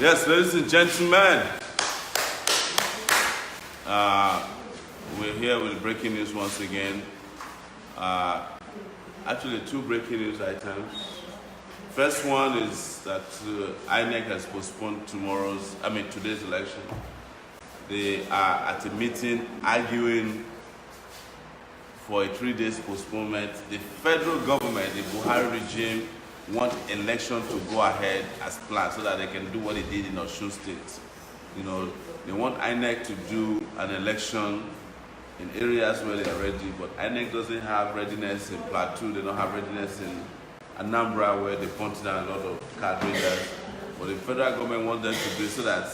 Yes, ladies and gentlemen, we're here with breaking news once again. Actually, two breaking news items. First one is that INEC has postponed today's election. They are at a meeting arguing for a 3 days postponement. The federal government, the Buhari regime, want election to go ahead as planned so that they can do what they did in Osun State. You know, they want INEC to do an election in areas where they are ready, but INEC doesn't have readiness in Plateau, they don't have readiness in Anambra where they punted down a lot of card readers. But the federal government wants them to do so that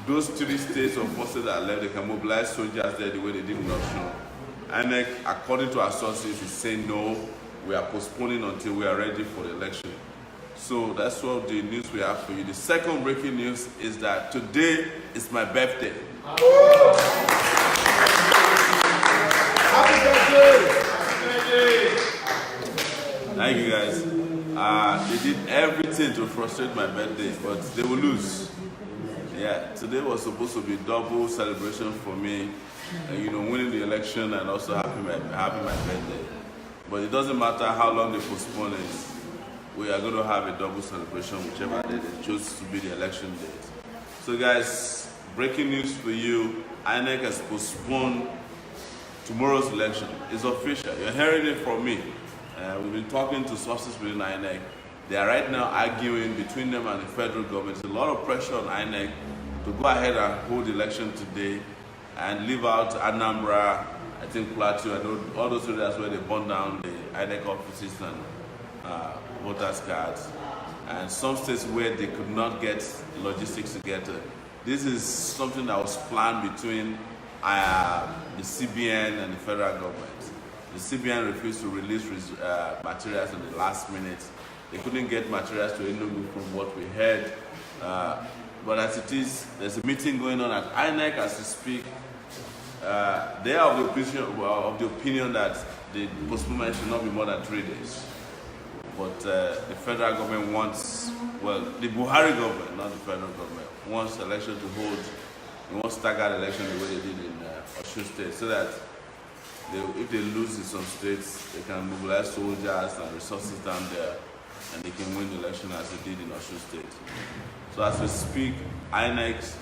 those 3 states or 4 states that are left, they can mobilize soldiers there the way they did in Osun. INEC, according to our sources, is saying no, we are postponing until we are ready for the election. So that's what the news we have for you. The second breaking news is that today is my birthday. Happy birthday! Thank you guys. They did everything to frustrate my birthday, but they will lose. Yeah, today was supposed to be double celebration for me. Winning the election and also having my birthday. But it doesn't matter how long they postpone it. We are going to have a double celebration, whichever day they choose to be the election date. So guys, breaking news for you. INEC has postponed tomorrow's election. It's official. You're hearing it from me. We've been talking to sources within INEC. They are right now arguing between them and the federal government. There's a lot of pressure on INEC to go ahead and hold the election today and leave out Anambra, I think Plateau, and all those areas where they burned down the INEC offices and voters' cards, and some states where they could not get logistics together. This is something that was planned between the CBN and the federal government. The CBN refused to release materials in the last minute. They couldn't get materials to Enugu from what we heard. But as it is, there's a meeting going on at INEC as we speak. They are of the opinion that the postponement should not be more than 3 days. But the federal government wants, the Buhari government, not the federal government, wants the election to hold. They want to stagger the election the way they did in Osun State, so that if they lose in some states, they can mobilize soldiers and resources down there, and they can win the election as they did in Osun State. So as we speak, INEC's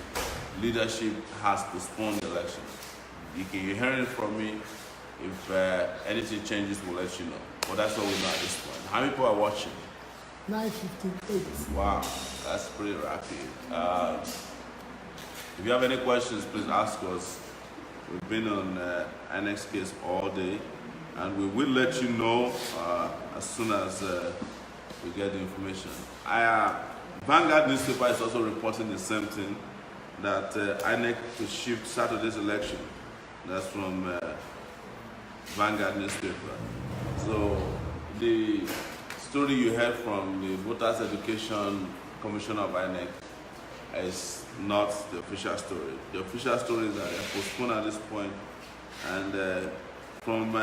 leadership has postponed the election. You're hearing it from me. If anything changes, we'll let you know. But that's what we know at this point. How many people are watching? 958. Wow, that's pretty rapid. If you have any questions, please ask us. We've been on INEC's case all day, and we will let you know as soon as we get the information. Vanguard newspaper is also reporting the same thing, that INEC to shift Saturday's election. That's from Vanguard newspaper. So the story you heard from the Voters Education Commissioner of INEC is not the official story. The official story is that they are postponed at this point. And from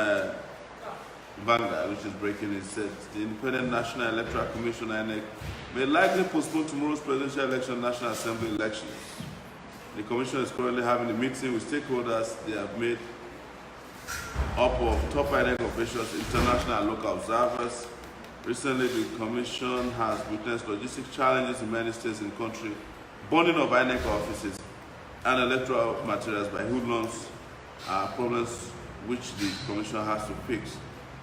Vanguard, which is breaking, it says the Independent National Electoral Commission INEC may likely postpone tomorrow's presidential election, National Assembly elections. The Commission is currently having a meeting with stakeholders. They have made up of top INEC officials, international and local observers. Recently, the Commission has witnessed logistic challenges in many states in the country, burning of INEC offices and electoral materials by hoodlums, problems which the Commission has to fix.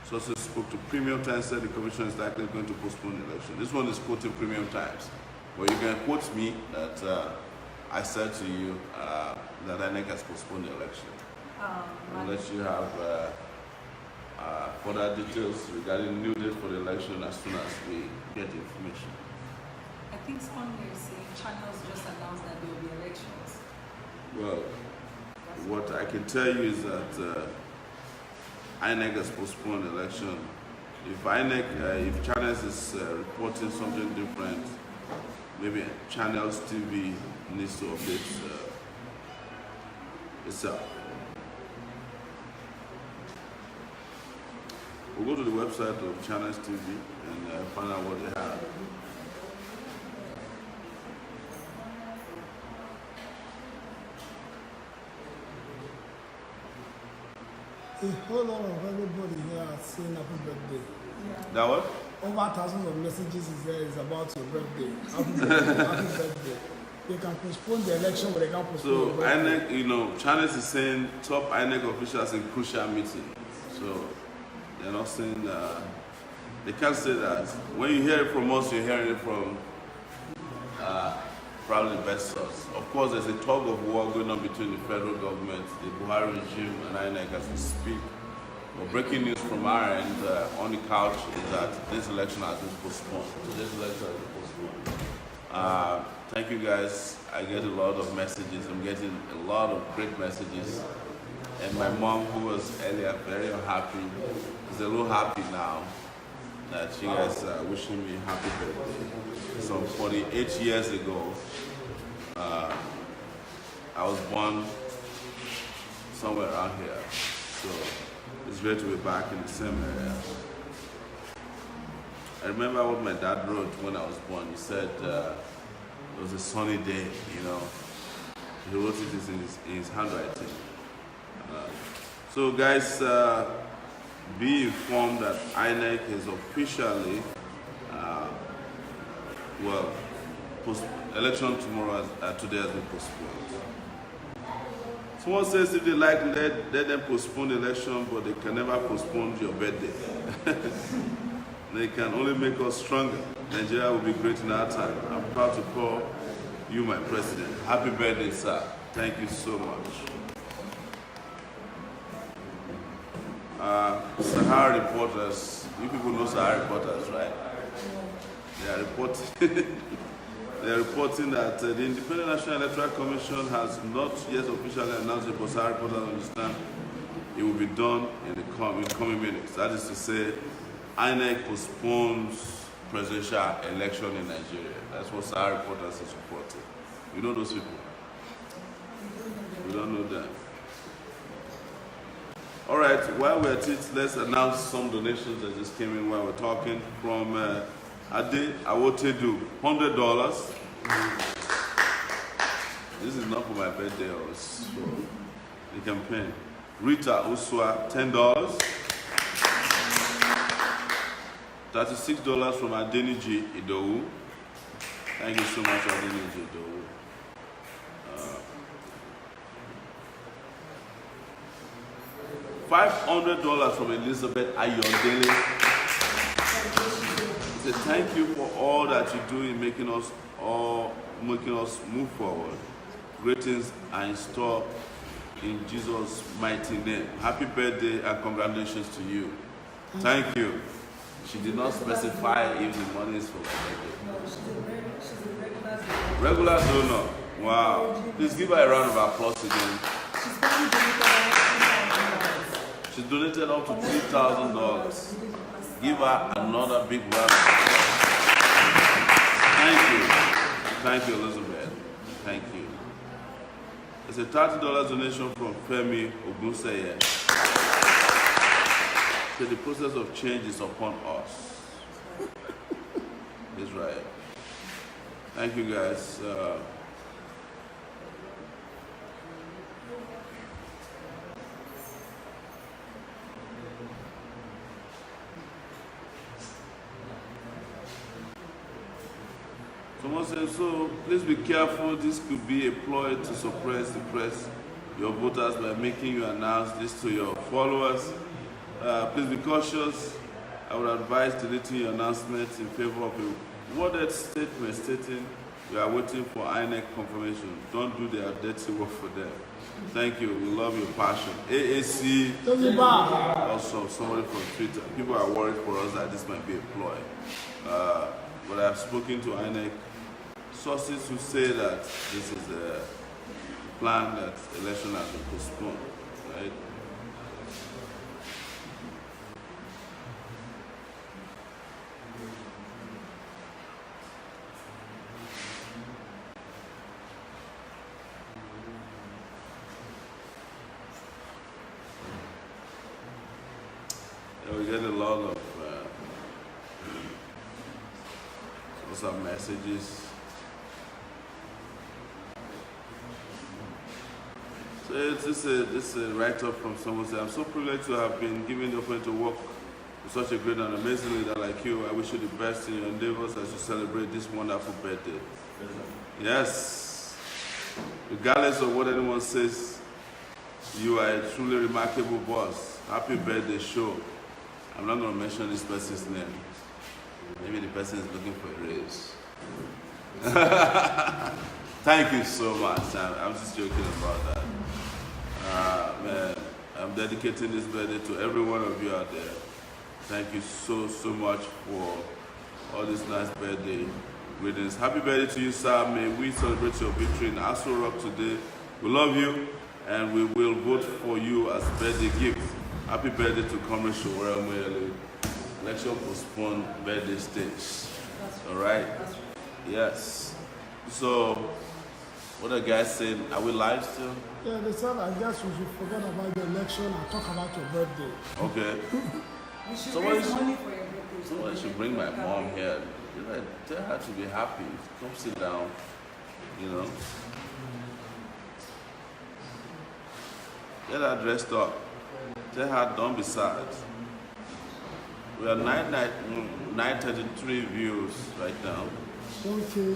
Sources spoke to Premium Times, said the Commission is likely going to postpone the election. This one is quoting Premium Times, where you can quote me that I said to you that INEC has postponed the election. Unless you have further details regarding the new date for the election as soon as we get the information. I think someone is saying channels just announced that there will be elections. Well, what I can tell you is that INEC has postponed the election. If if Channels is reporting something different, maybe Channels TV needs to update itself. We'll go to the website of Channels TV and find out what they have. A whole lot of everybody here are saying happy birthday. That what? Over thousands of messages is there is about your birthday. Happy birthday, happy birthday. They can postpone the election, but they can't postpone So your birthday. INEC, you know, Channels is saying top INEC officials in crucial meeting. So they're not saying they can't say that. When you hear it from us, you're hearing it from probably the best source. Of course, there's a tug of war going on between the federal government, the Buhari regime, and INEC as we speak. But breaking news from our end on the couch is that this election has been postponed. Today's election has been postponed. Thank you guys. I get a lot of messages. I'm getting a lot of great messages. And my mom, who was earlier very unhappy, is a little happy now that you guys are wishing me happy birthday. So 48 years ago, I was born somewhere around here. So it's great to be back in the same area. I remember what my dad wrote when I was born. He said it was a sunny day, you know. He wrote it in his handwriting. So guys, be informed that INEC is officially, election tomorrow, today has been postponed. Someone says if they like, let them postpone the election, but they can never postpone your birthday. They can only make us stronger. Nigeria will be great in our time. I'm proud to call you my president. Happy birthday, sir. Thank you so much. Sahara reporters, you people know Sahara reporters, right? They are reporting, they are reporting that the Independent National Electoral Commission has not yet officially announced it, but Sahara reporters understand it will be done in the coming minutes. That is to say, INEC postpones presidential election in Nigeria. That's what Sahara reporters is reporting. You know those people? We don't know them. All right, while we're at it, let's announce some donations that just came in while we're talking. From Ade Awotedu, $100. This is not for my birthday, it's for the campaign. Rita Uswa, $10. $36 from Adeniji Idowu. Thank you so much, Adeniji Idowu. $500 from Elizabeth Ayondele. He said, thank you for all that you do in making us move forward. Greetings are in store in Jesus' mighty name. Happy birthday and congratulations to you. Thank you. She did not specify if the money is for my birthday. Regular donor. Wow. Please give her a round of applause again. She donated up to $3,000. Give her another big round of applause. Thank you. Thank you, Elizabeth. Thank you. It's a $30 donation from Femi Ogunseye. So the process of change is upon us. Israel. Thank you, guys. Someone says, so please be careful. This could be a ploy to suppress the press, your voters, by making you announce this to your followers. Please be cautious. I would advise deleting your announcements in favor of a worded statement stating we are waiting for INEC confirmation. Don't do their dirty work for them. Thank you. We love your passion. AAC, also somebody from Twitter. People are worried for us that this might be a ploy. But I've spoken to INEC sources who say that this is a plan that election has been postponed, right? Yeah, we get a lot of some messages. So this is a write-up from someone saying, I'm so privileged to have been given the opportunity to work with such a great and amazing leader like you. I wish you the best in your endeavors as you celebrate this wonderful birthday. Yes. Regardless of what anyone says, you are a truly remarkable boss. Happy birthday, show. I'm not going to mention this person's name. Maybe the person is looking for a raise. Thank you so much. I'm just joking about that. Man, I'm dedicating this birthday to every one of you out there. Thank you so much for all these nice birthday greetings. Happy birthday to you, sir. May we celebrate your victory in Aso Rock today. We love you, and we will vote for you as birthday gift. Happy birthday to Comrade Sowore Omoyele. Election postponed birthday stage. All right? Yes. So, what the guys saying? Are we live still? Yeah, they said I guess we should forget about the election and talk about your birthday. Okay. We should raise money for your birthday. Somebody should bring my mom here. You know, tell her to be happy. Come sit down. You know. Get her dressed up. Tell her don't be sad. We are 933 views right now. Okay,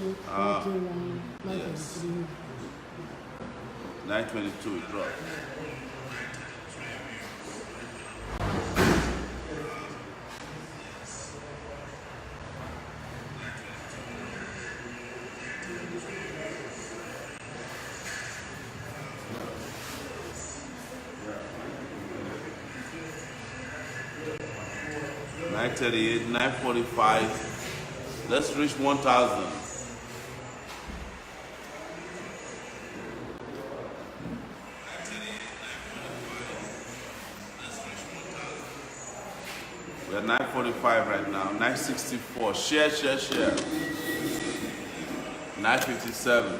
922 it dropped. $938, $945. Let's reach 1,000. We're at 945 right now. 964. Share. 957.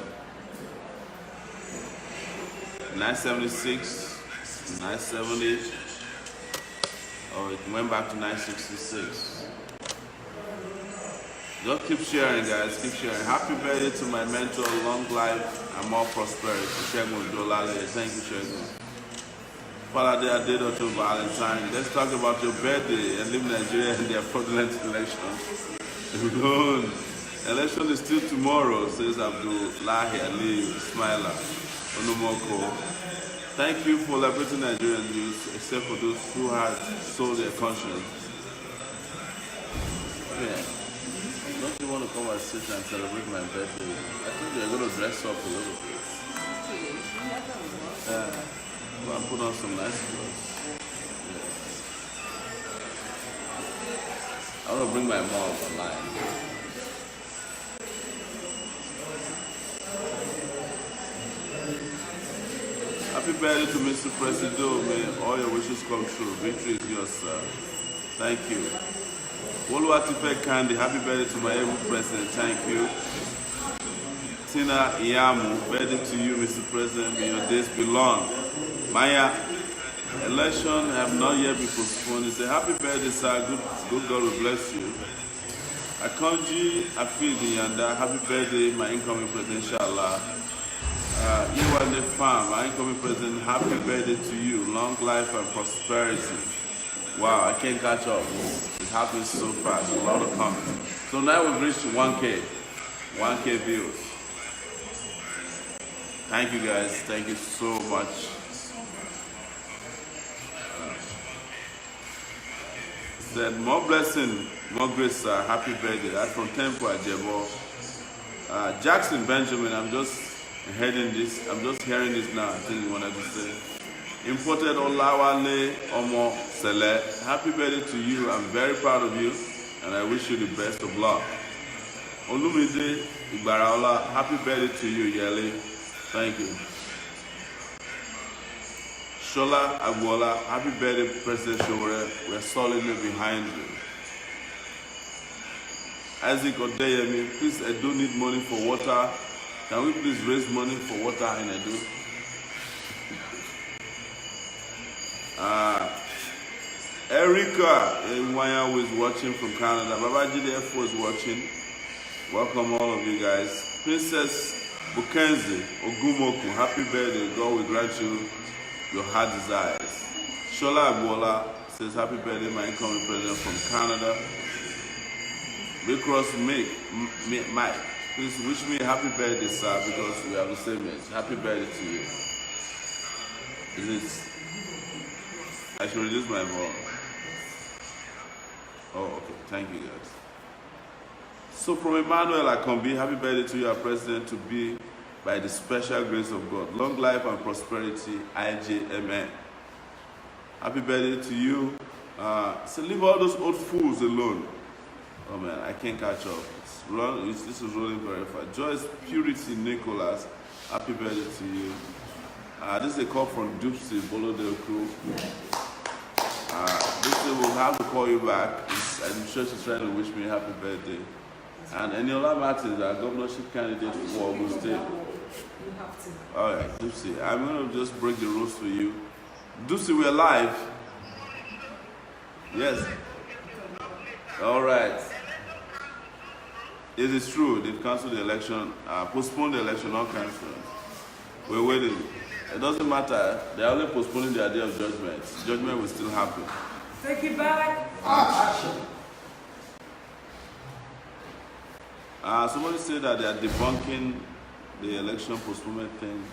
976. 970. Oh, it went back to 966. Just keep sharing, guys. Keep sharing. Happy birthday to my mentor. Long life and more prosperity. Thank you, Shegun. Father, I did to Valentine. Let's talk about your birthday and leave Nigeria and their fraudulent election. Election is still tomorrow, says Abdullahi Ali Smiler Onomoko. Thank you for liberating Nigerian youth, except for those who had sold their conscience. Yeah. Don't you want to come and sit and celebrate my birthday? I think you're going to dress up a little bit. Yeah. Well, and put on some nice clothes. Yeah. I want to bring my mom online. Happy birthday to Mr. President. May all your wishes come true. Victory is yours, sir. Thank you. Oluwatife Kandi, happy birthday to my able president. Thank you. Tina Iyamu, birthday to you, Mr. President. May your days be long. Maya, election have not yet been postponed. It's a happy birthday, sir. Good God will bless you. Akonji Afidi Yanda, happy birthday, my incoming president, inshallah. You are the farm, my incoming president, happy birthday to you. Long life and prosperity. Wow, I can't catch up. It happens so fast, a lot of comments. So now we've reached 1K views. Thank you guys, thank you so much. Said more blessing, more grace, sir. Happy birthday. That's from Temple Ajebo. Jackson Benjamin, I'm just hearing this now. I think you wanted to say. Imported Olawale Omo Sele. Happy birthday to you. I'm very proud of you and I wish you the best of luck. Olumide Igbaraola, happy birthday to you, Yele. Thank you. Shola Agwola, happy birthday, President Sowore. We're solidly behind you. Isaac Odeyemi, please, I do need money for water. Can we please raise money for water in Edo? Erica Nwaya, who is watching from Canada. Babaji the F4 is watching. Welcome all of you guys. Princess Bukenzi Ogumoku, happy birthday. God will grant you your heart desires. Shola Agbola says, happy birthday, my incoming president from Canada. Big Cross Mike, please wish me a happy birthday, sir, because we have the same age. Happy birthday to you. Is it? I should reduce my volume. Oh, okay. Thank you, guys. So from Emmanuel Akombi, happy birthday to you, our president, to be by the special grace of God. Long life and prosperity, IJMN. Happy birthday to you. So leave all those old fools alone. Oh man, I can't catch up. This is rolling very fast. Joyce Purity Nicholas, happy birthday to you. This is a call from Dupsy Bolo Del Crew. Dupsy will have to call you back. I'm sure she's trying to wish me a happy birthday. And Eniola Martins, our governorship candidate for Ogun State. You have to. All right, Dupsy, I'm going to just break the rules for you. Dupsy, we're live. Yes. All right. It is true, they've cancelled the election, postponed the election, not cancelled. We're waiting. It doesn't matter, they're only postponing their day of judgment. Judgment will still happen. Take it back. Somebody said that they are debunking the election postponement thing.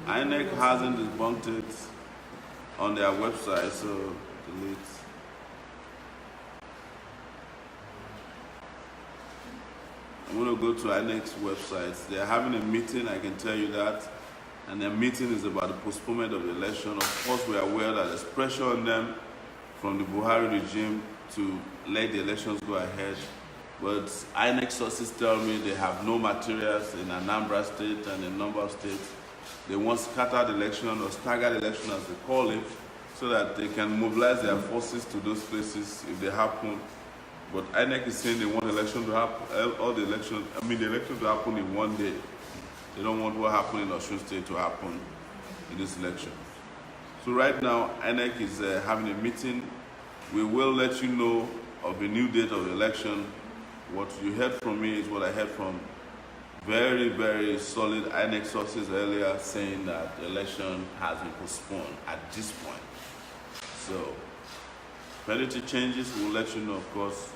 INEC hasn't debunked it on their website, so delete. I'm going to go to INEC's website. They're having a meeting, I can tell you that. And their meeting is about the postponement of the election. Of course, we are aware that there's pressure on them from the Buhari regime to let the elections go ahead. But INEC sources tell me they have no materials in Anambra State and a number of states. They want scattered election or staggered election, as they call it, so that they can mobilize their forces to those places if they happen. But INEC is saying they want election to happen, the election to happen in one day. They don't want what happened in Osun State to happen in this election. So right now, INEC is having a meeting. We will let you know of a new date of the election. What you heard from me is what I heard from very, very solid INEC sources earlier, saying that the election has been postponed at this point. So, if anything changes, we'll let you know, of course.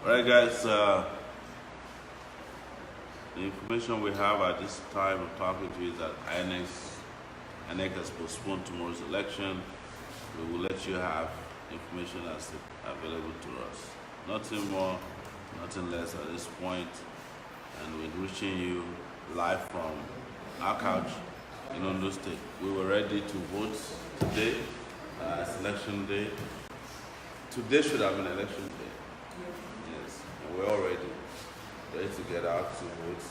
Alright guys, the information we have at this time of talking to you is that INEC has postponed tomorrow's election. We will let you have information as available to us. Nothing more, nothing less at this point. And we're reaching you live from our couch in Ondo State. We were ready to vote today. It's election day. Today should have been election day. Yes, and we're all ready to get out to vote.